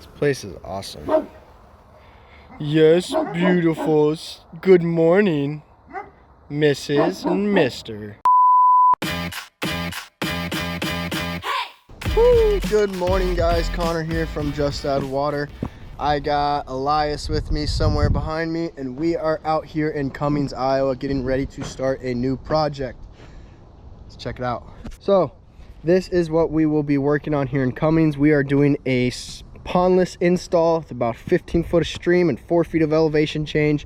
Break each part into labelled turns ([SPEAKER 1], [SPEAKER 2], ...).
[SPEAKER 1] This place is awesome. Yes, beautifuls. Good morning, Mrs. and Mr. Woo! Good morning, guys. Connor here from Just Add Water. I got Elias with me somewhere behind me, and we are out here in Cummings, Iowa, getting ready to start a new project. Let's check it out. So, this is what we will be working on here in Cummings. We are doing a pondless install with about 15 foot of stream and 4 feet of elevation change.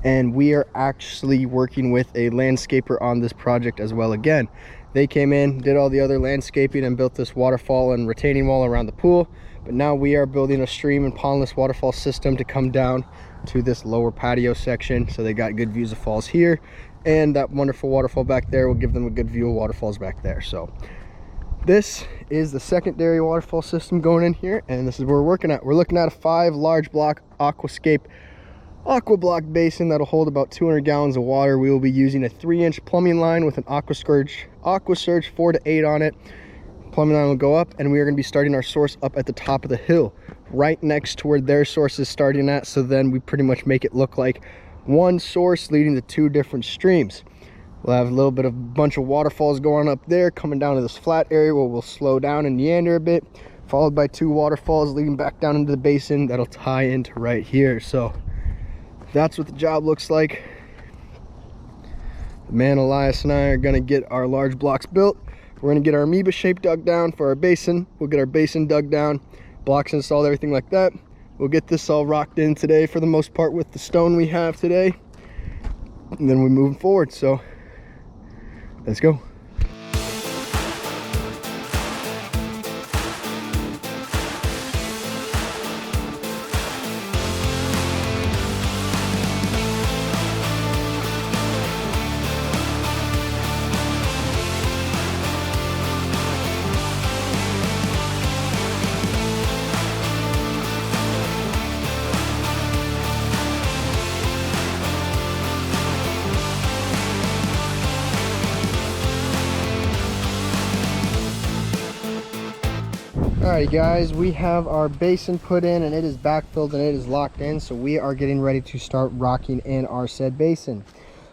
[SPEAKER 1] And we are actually working with a landscaper on this project as well. Again, they came in, did all the other landscaping and built this waterfall and retaining wall around the pool. But now we are building a stream and pondless waterfall system to come down to this lower patio section. So they got good views of falls here, and that wonderful waterfall back there will give them a good view of waterfalls back there. So this is the secondary waterfall system going in here, and this is what we're working at. We're looking at a 5 large block aquascape aqua block basin that'll hold about 200 gallons of water. We will be using a 3-inch plumbing line with an AquaSurge 4 to 8 on it. Plumbing line will go up, and we are going to be starting our source up at the top of the hill, right next to where their source is starting at. So then we pretty much make it look like one source leading to 2 different streams. We'll have a little bit of a bunch of waterfalls going up there, coming down to this flat area where we'll slow down and meander a bit, followed by 2 waterfalls leading back down into the basin that'll tie into right here. So that's what the job looks like. The man Elias and I are going to get our large blocks built. We're going to get our amoeba shape dug down for our basin. We'll get our basin dug down, blocks installed, everything like that. We'll get this all rocked in today for the most part with the stone we have today. And then we're moving forward. So let's go. Alrighty guys, we have our basin put in and it is backfilled and it is locked in, so we are getting ready to start rocking in our said basin.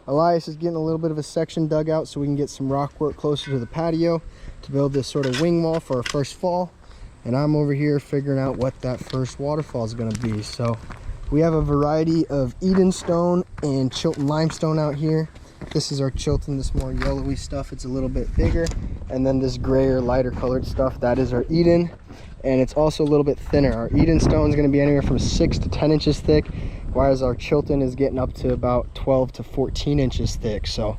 [SPEAKER 1] Elias is getting a little bit of a section dug out so we can get some rock work closer to the patio to build this sort of wing wall for our first fall, and I'm over here figuring out what that first waterfall is going to be. So we have a variety of Eden stone and Chilton limestone out here. This is our Chilton, this more yellowy stuff, it's a little bit bigger. And then this grayer, lighter colored stuff, that is our Eden. And it's also a little bit thinner. Our Eden stone is going to be anywhere from 6 to 10 inches thick, whereas our Chilton is getting up to about 12 to 14 inches thick. So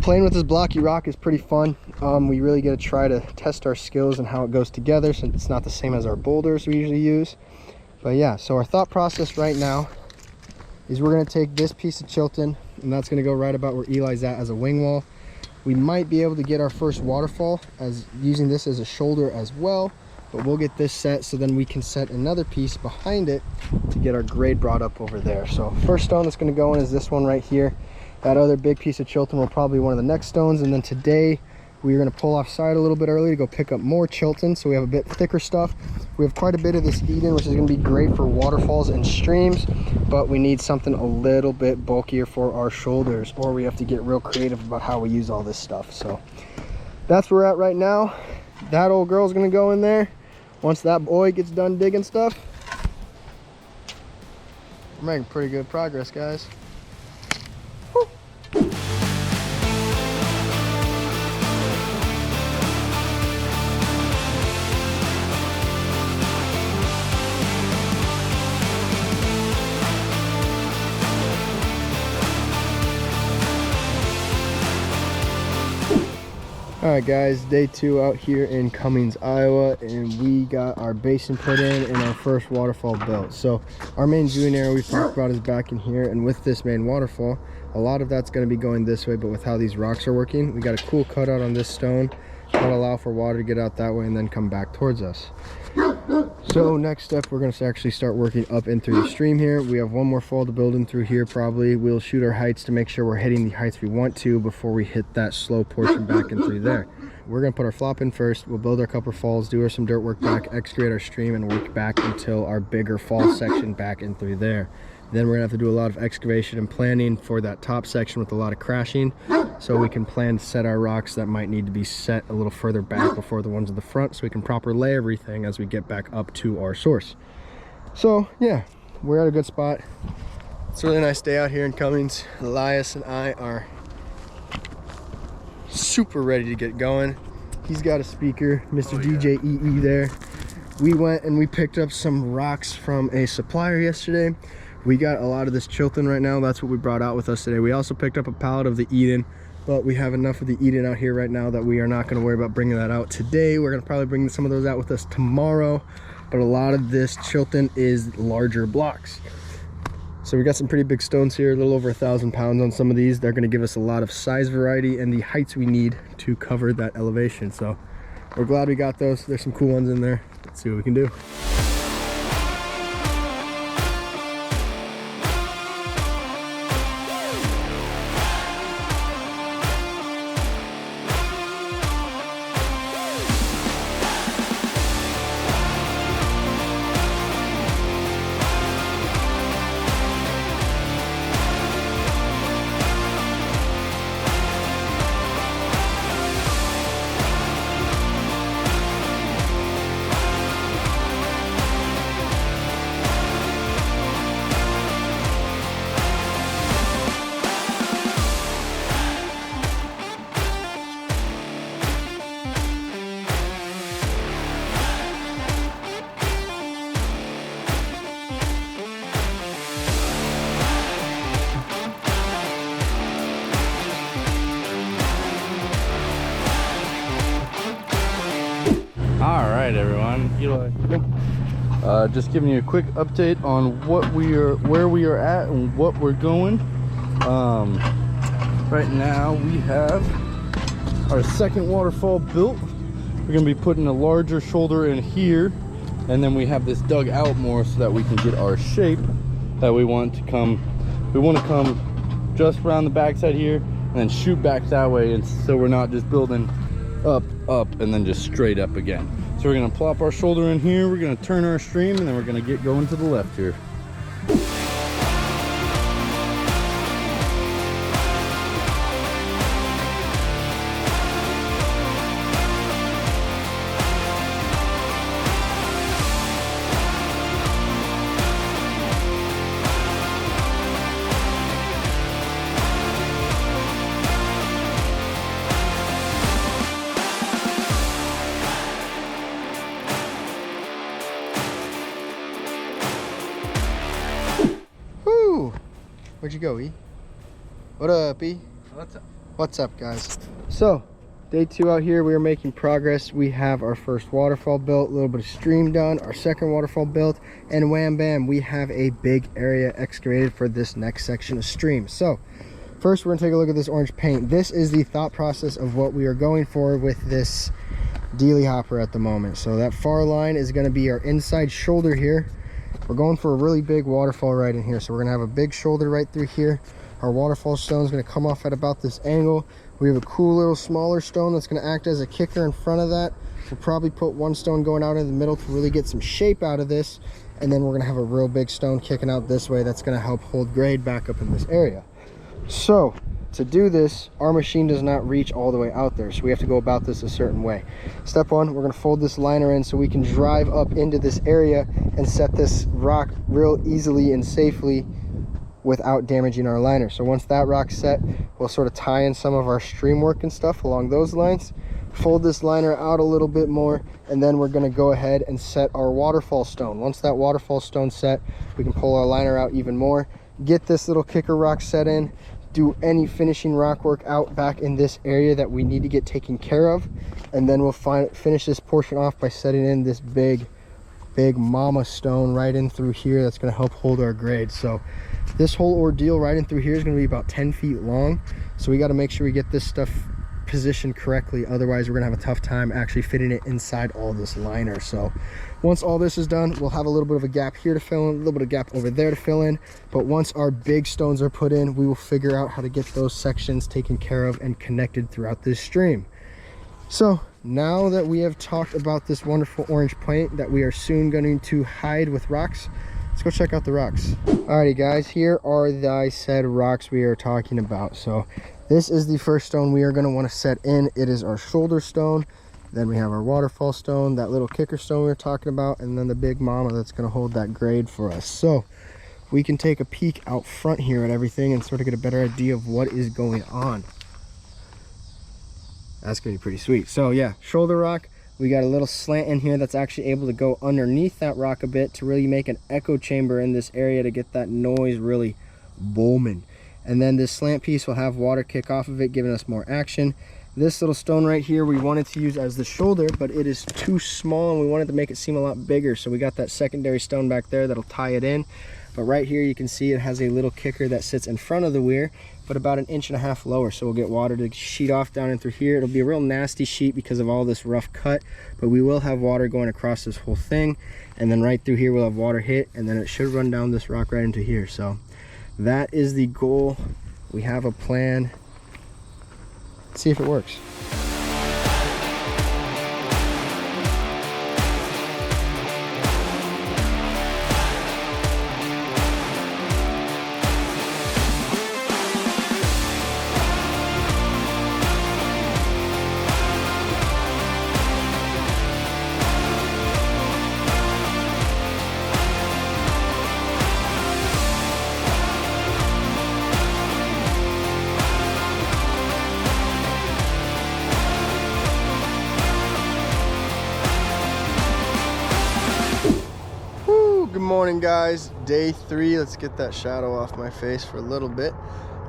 [SPEAKER 1] playing with this blocky rock is pretty fun. We really get to try to test our skills and how it goes together, since it's not the same as our boulders we usually use. But yeah, so our thought process right now is we're going to take this piece of Chilton, and that's going to go right about where Eli's at as a wing wall. We might be able to get our first waterfall as using this as a shoulder as well, but we'll get this set so then we can set another piece behind it to get our grade brought up over there. So first stone that's going to go in is this one right here. That other big piece of Chilton will probably be one of the next stones, and then today we're going to pull off side a little bit early to go pick up more Chilton, so we have a bit thicker stuff. We have quite a bit of this Eden, which is going to be great for waterfalls and streams, but we need something a little bit bulkier for our shoulders, or we have to get real creative about how we use all this stuff. So that's where we're at right now. That old girl's going to go in there. Once that boy gets done digging stuff, we're making pretty good progress, guys. Woo. Alright guys, day 2 out here in Cummings, Iowa, and we got our basin put in and our first waterfall built. So our main viewing area we've talked about is back in here, and with this main waterfall, a lot of that's going to be going this way, but with how these rocks are working, we got a cool cutout on this stone That'll allow for water to get out that way and then come back towards us. So next step, we're going to actually start working up in through the stream here. We have one more fall to build in through here probably. We'll shoot our heights to make sure we're hitting the heights we want to before we hit that slow portion back in through there. We're going to put our flop in first. We'll build our couple falls, do some dirt work back, excavate our stream, and work back until our bigger fall section back in through there. Then we're gonna have to do a lot of excavation and planning for that top section with a lot of crashing, so we can plan to set our rocks that might need to be set a little further back before the ones at the front, so we can properly lay everything as we get back up to our source. So yeah, we're at a good spot. It's a really nice day out here in Cummings. Elias and I are super ready to get going. He's got a speaker, Mr. DJ EE there. We went and we picked up some rocks from a supplier yesterday. We got a lot of this Chilton right now. That's what we brought out with us today. We also picked up a pallet of the Eden, but we have enough of the Eden out here right now that we are not going to worry about bringing that out today. We're going to probably bring some of those out with us tomorrow, but a lot of this Chilton is larger blocks. So we got some pretty big stones here, a little over 1,000 pounds on some of these. They're going to give us a lot of size variety and the heights we need to cover that elevation. So we're glad we got those. There's some cool ones in there. Let's see what we can do.
[SPEAKER 2] Alright everyone, just giving you a quick update on where we are at and what we're going. Right now we have our second waterfall built. We're going to be putting a larger shoulder in here, and then we have this dug out more so that we can get our shape that we want to come. We want to come just around the backside here and then shoot back that way, and so we're not just building up and then just straight up again. So we're going to plop our shoulder in here, we're going to turn our stream, and then we're going to get going to the left here.
[SPEAKER 1] Where'd you go, E? What up, E?
[SPEAKER 2] What's up?
[SPEAKER 1] What's up, guys? So, day 2 out here, we are making progress. We have our first waterfall built, a little bit of stream done, our second waterfall built, and wham bam, we have a big area excavated for this next section of stream. So, first we're gonna take a look at this orange paint. This is the thought process of what we are going for with this dealy hopper at the moment. So that far line is gonna be our inside shoulder here. We're going for a really big waterfall right in here, so we're gonna have a big shoulder right through here. Our waterfall stone is gonna come off at about this angle. We have a cool little smaller stone that's gonna act as a kicker in front of that. We'll probably put one stone going out in the middle to really get some shape out of this, and then we're gonna have a real big stone kicking out this way that's gonna help hold grade back up in this area. So to do this, our machine does not reach all the way out there, so we have to go about this a certain way. Step 1, we're going to fold this liner in so we can drive up into this area and set this rock real easily and safely without damaging our liner. So once that rock's set, we'll sort of tie in some of our stream work and stuff along those lines, fold this liner out a little bit more, and then we're going to go ahead and set our waterfall stone. Once that waterfall stone's set, we can pull our liner out even more, get this little kicker rock set in, do any finishing rock work out back in this area that we need to get taken care of, and then we'll finish this portion off by setting in this big mama stone right in through here that's going to help hold our grade. So this whole ordeal right in through here is going to be about 10 feet long, so we got to make sure we get this stuff positioned correctly. Otherwise, we're gonna have a tough time actually fitting it inside all this liner. So once all this is done, we'll have a little bit of a gap here to fill in, a little bit of gap over there to fill in. But once our big stones are put in, we will figure out how to get those sections taken care of and connected throughout this stream. So now that we have talked about this wonderful orange paint that we are soon going to hide with rocks, let's go check out the rocks. Alrighty guys, here are the said rocks we are talking about. So this is the first stone we are going to want to set in. It is our shoulder stone. Then we have our waterfall stone, that little kicker stone we were talking about, and then the big mama that's going to hold that grade for us. So we can take a peek out front here at everything and sort of get a better idea of what is going on. That's going to be pretty sweet. So yeah, shoulder rock. We got a little slant in here that's actually able to go underneath that rock a bit to really make an echo chamber in this area to get that noise really booming. And then this slant piece will have water kick off of it, giving us more action. This little stone right here we wanted to use as the shoulder, but it is too small and we wanted to make it seem a lot bigger. So we got that secondary stone back there that'll tie it in. But right here you can see it has a little kicker that sits in front of the weir, but about 1.5 inches lower. So we'll get water to sheet off down in through here. It'll be a real nasty sheet because of all this rough cut, but we will have water going across this whole thing. And then right through here we'll have water hit, and then it should run down this rock right into here. So that is the goal. We have a plan. Let's see if it works. Good morning guys, day 3. Let's get that shadow off my face for a little bit.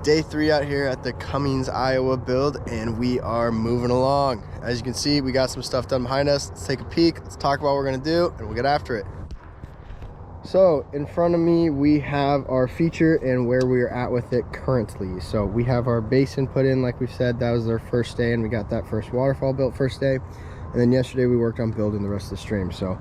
[SPEAKER 1] Day 3 out here at the Cummings, Iowa build, and we are moving along. As you can see, we got some stuff done behind us. Let's take a peek, let's talk about what we're gonna do, and we'll get after it. So in front of me, we have our feature and where we are at with it currently. So we have our basin put in, like we said, that was our first day, and we got that first waterfall built first day. And then yesterday we worked on building the rest of the stream. So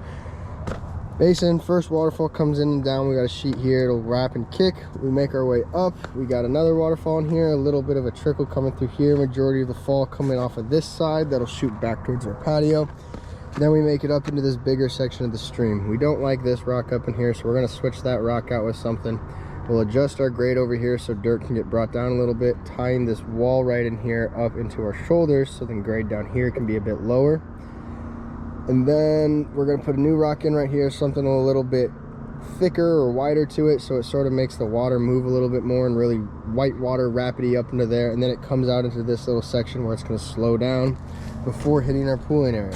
[SPEAKER 1] basin, first waterfall comes in and down. We got a sheet here, it'll wrap and kick. We make our way up. We got another waterfall in here, a little bit of a trickle coming through here, majority of the fall coming off of this side that'll shoot back towards our patio. Then we make it up into this bigger section of the stream. We don't like this rock up in here, so we're going to switch that rock out with something. We'll adjust our grade over here so dirt can get brought down a little bit, tying this wall right in here up into our shoulders so then grade down here can be a bit lower. And then we're going to put a new rock in right here, something a little bit thicker or wider to it, so it sort of makes the water move a little bit more and really white water rapidy up into there. And then it comes out into this little section where it's going to slow down before hitting our pooling area.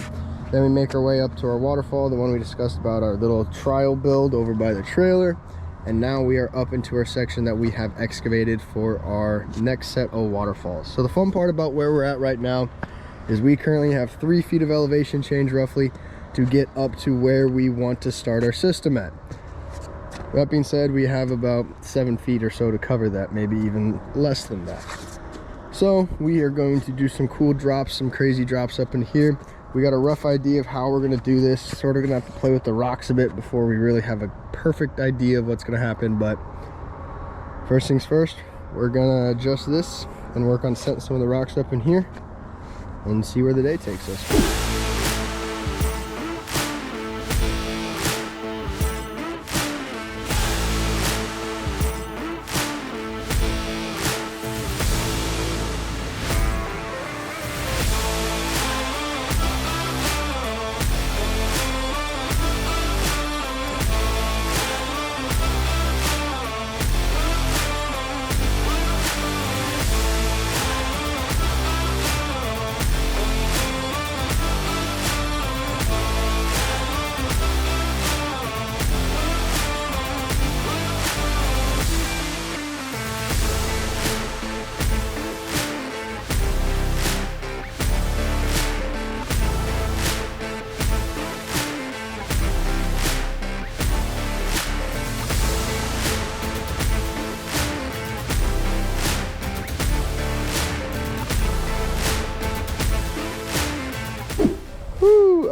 [SPEAKER 1] Then we make our way up to our waterfall, the one we discussed about, our little trial build over by the trailer. And now we are up into our section that we have excavated for our next set of waterfalls. So the fun part about where we're at right now is we currently have 3 feet of elevation change roughly to get up to where we want to start our system at. That being said, we have about 7 feet or so to cover that, maybe even less than that. So we are going to do some cool drops, some crazy drops up in here. We got a rough idea of how we're going to do this. Sort of going to have to play with the rocks a bit before we really have a perfect idea of what's going to happen. But first things first, we're going to adjust this and work on setting some of the rocks up in here and see where the day takes us.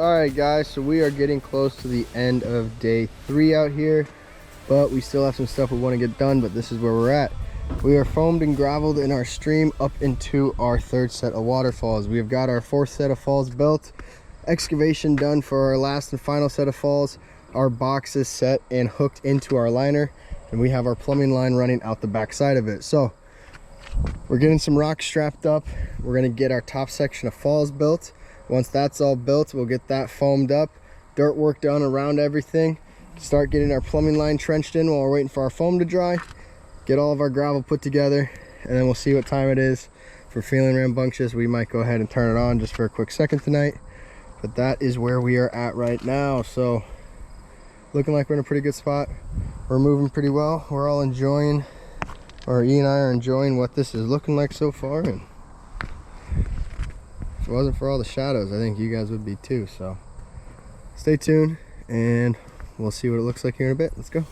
[SPEAKER 1] Alright guys, so we are getting close to the end of day 3 out here, but we still have some stuff we want to get done, but this is where we're at. We are foamed and graveled in our stream up into our 3rd set of waterfalls. We have got our 4th set of falls built, excavation done for our last and final set of falls, our box is set and hooked into our liner, and we have our plumbing line running out the back side of it. So we're getting some rocks strapped up. We're going to get our top section of falls built. Once that's all built, we'll get that foamed up, dirt work done around everything, start getting our plumbing line trenched in while we're waiting for our foam to dry, get all of our gravel put together, and then we'll see what time it is. If we're feeling rambunctious, we might go ahead and turn it on just for a quick second tonight. But that is where we are at right now. So looking like we're in a pretty good spot. We're moving pretty well. We're all enjoying, or E and I are enjoying what this is looking like so far. And if it wasn't for all the shadows, I think you guys would be too. So stay tuned and we'll see what it looks like here in a bit. Let's go.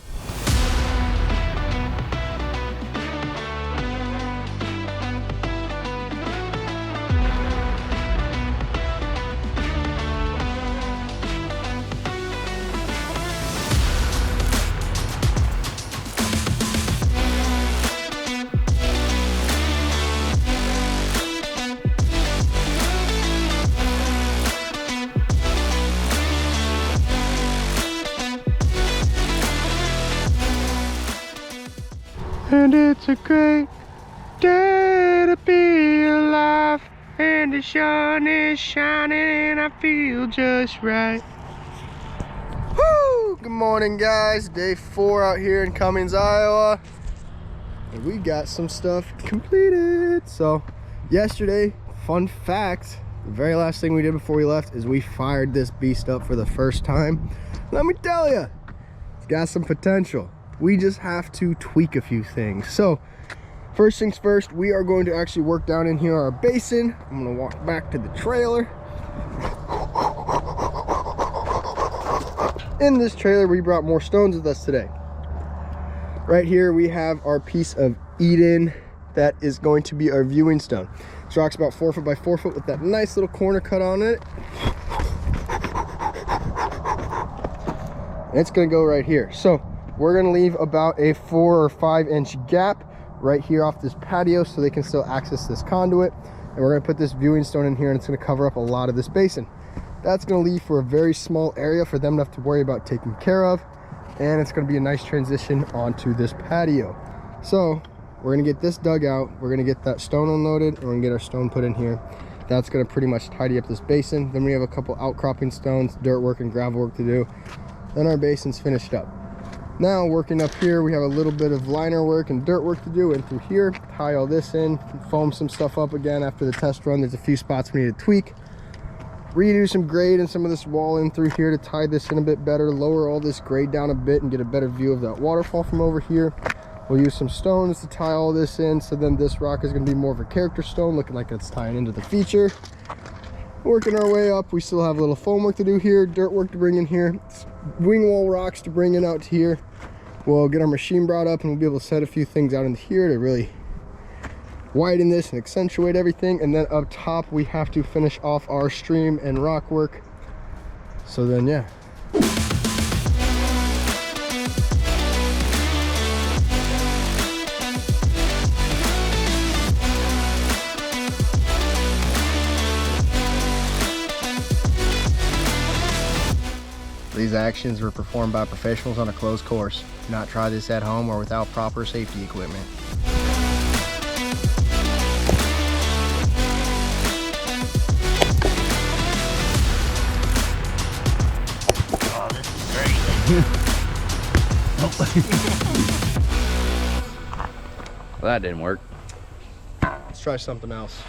[SPEAKER 1] And it's a great day to be alive, and the sun is shining and I feel just right. Woo! Good morning guys, day 4 out here in Cummings, Iowa, and we got some stuff completed. So yesterday, fun fact, the very last thing we did before we left is we fired this beast up for the first time. Let me tell you, it's got some potential. We just have to tweak a few things. So first things first, we are going to actually work down in here our basin. I'm going to walk back to the trailer. In this trailer, we brought more stones with us today. Right here we have our piece of Eden that is going to be our viewing stone. This rock's about 4 foot by 4 foot with that nice little corner cut on it. And it's going to go right here. So we're going to leave about a 4 or 5 inch gap right here off this patio so they can still access this conduit. And we're going to put this viewing stone in here, and it's going to cover up a lot of this basin. That's going to leave for a very small area for them to have to worry about taking care of. And it's going to be a nice transition onto this patio. So we're going to get this dug out. We're going to get that stone unloaded, and we're going to get our stone put in here. That's going to pretty much tidy up this basin. Then we have a couple outcropping stones, dirt work and gravel work to do. Then our basin's finished up. Now working up here, we have a little bit of liner work and dirt work to do, and through here, tie all this in, foam some stuff up again after the test run. There's a few spots we need to tweak. Redo some grade and some of this wall in through here to tie this in a bit better, lower all this grade down a bit and get a better view of that waterfall from over here. We'll use some stones to tie all this in, so then this rock is going to be more of a character stone, looking like it's tying into the feature. Working our way up, we still have a little foam work to do here, dirt work to bring in here, wing wall rocks to bring in out to here. We'll get our machine brought up and we'll be able to set a few things out into here to really widen this and accentuate everything. And then up top we have to finish off our stream and rock work. So then yeah. These actions were performed by professionals on a closed course. Do not try this at home or without proper safety equipment.
[SPEAKER 3] Oh, this is great. Well, that didn't work.
[SPEAKER 1] Let's try something else.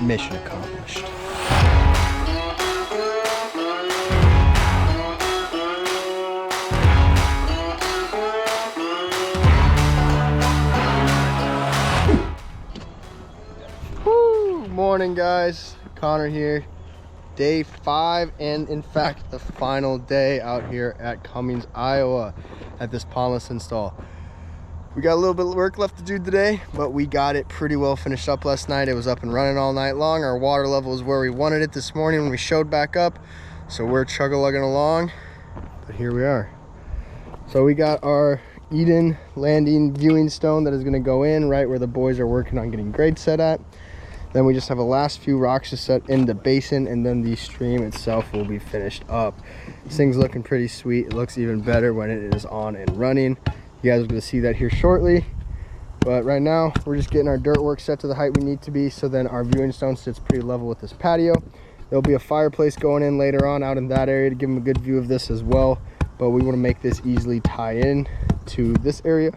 [SPEAKER 1] Mission accomplished. morning, guys. Connor here. Day 5, and in fact the final day out here at Cummings, Iowa at this pondless install. We got a little bit of work left to do today, but we got it pretty well finished up last night. It was up and running all night long. Our water level is where we wanted it this morning when we showed back up, so we're chug-a-lugging along, but here we are. So we got our Eden landing viewing stone that is going to go in right where the boys are working on getting grade set at. Then we just have a last few rocks to set in the basin, and then the stream itself will be finished up. This thing's looking pretty sweet. It looks even better when it is on and running. You guys are going to see that here shortly, but right now we're just getting our dirt work set to the height we need to be, so then our viewing stone sits pretty level with this patio. There'll be a fireplace going in later on out in that area to give them a good view of this as well, but we want to make this easily tie in to this area.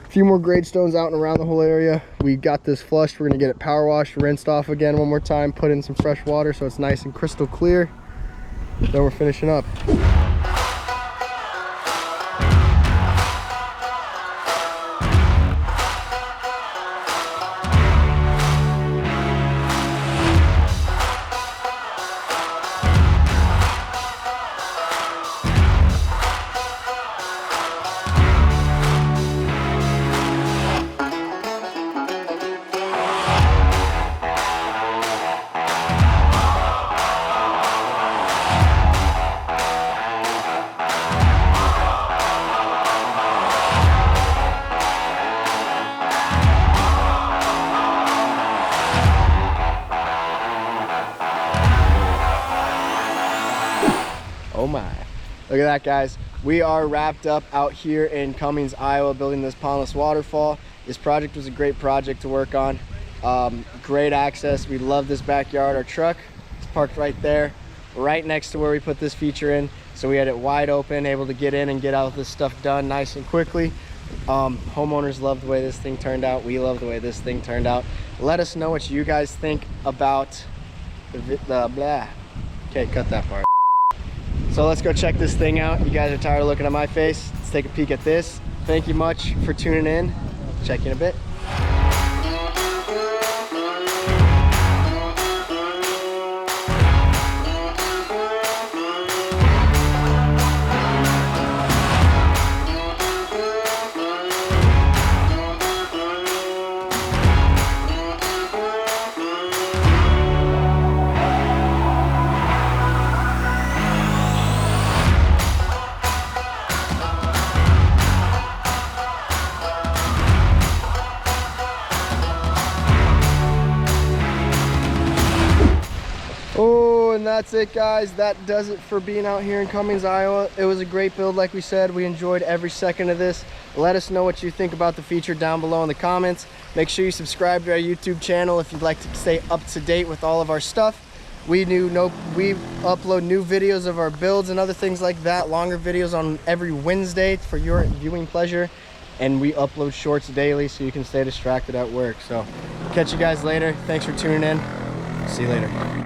[SPEAKER 1] A few more grade stones out and around the whole area. We got this flushed. We're going to get it power washed, rinsed off again one more time, put in some fresh water so it's nice and crystal clear. Then we're finishing up. Oh my, look at that, guys. We are wrapped up out here in Cummings, Iowa, building this pondless waterfall. This project was a great project to work on. Great access. We love this backyard. Our truck is parked right there, right next to where we put this feature in. So we had it wide open, able to get in and get all this stuff done nice and quickly. Homeowners love the way this thing turned out. We love the way this thing turned out. Let us know what you guys think about the blah. Okay, cut that part. So let's go check this thing out. You guys are tired of looking at my face. Let's take a peek at this. Thank you much for tuning in. Check you in a bit. Oh, and that's it, guys. That does it for being out here in Cummings, Iowa. It was a great build, like we said. We enjoyed every second of this. Let us know what you think about the feature down below in the comments. Make sure you subscribe to our YouTube channel if you'd like to stay up to date with all of our stuff. We upload new videos of our builds and other things like that, longer videos on every Wednesday for your viewing pleasure. And we upload shorts daily so you can stay distracted at work. So catch you guys later. Thanks for tuning in. See you later.